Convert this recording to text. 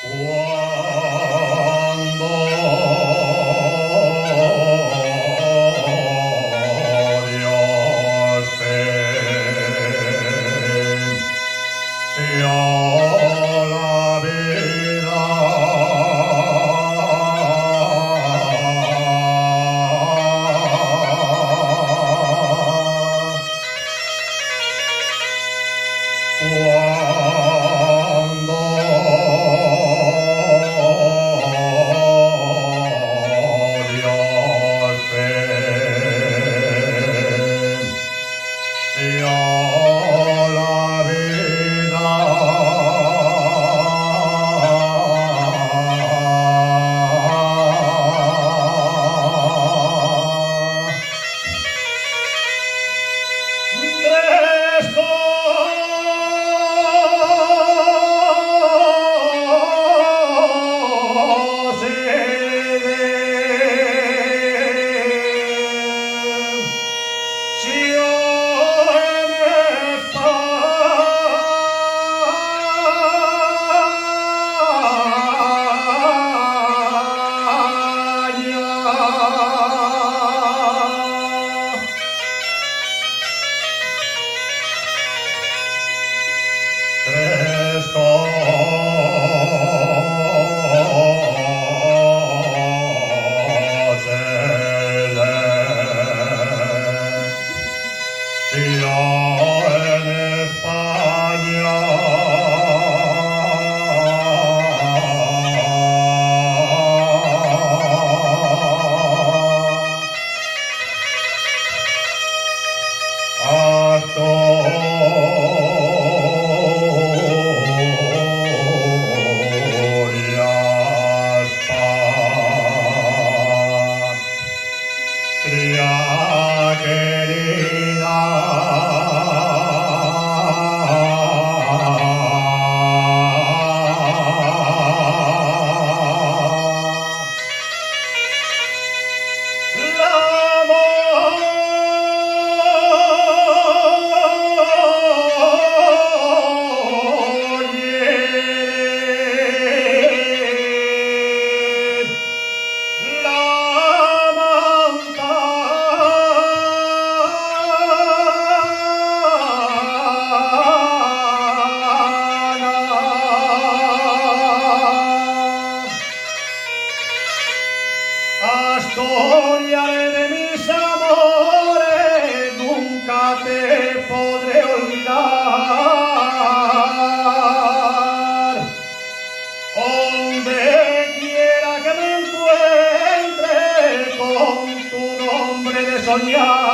Cuando Dios te dio la vida, cuando la vida, tres tres cosas en España. Asturias, patria querida, Astoria de mis amores, nunca te podré olvidar. Donde quiera que me encuentre, con tu nombre de soñar.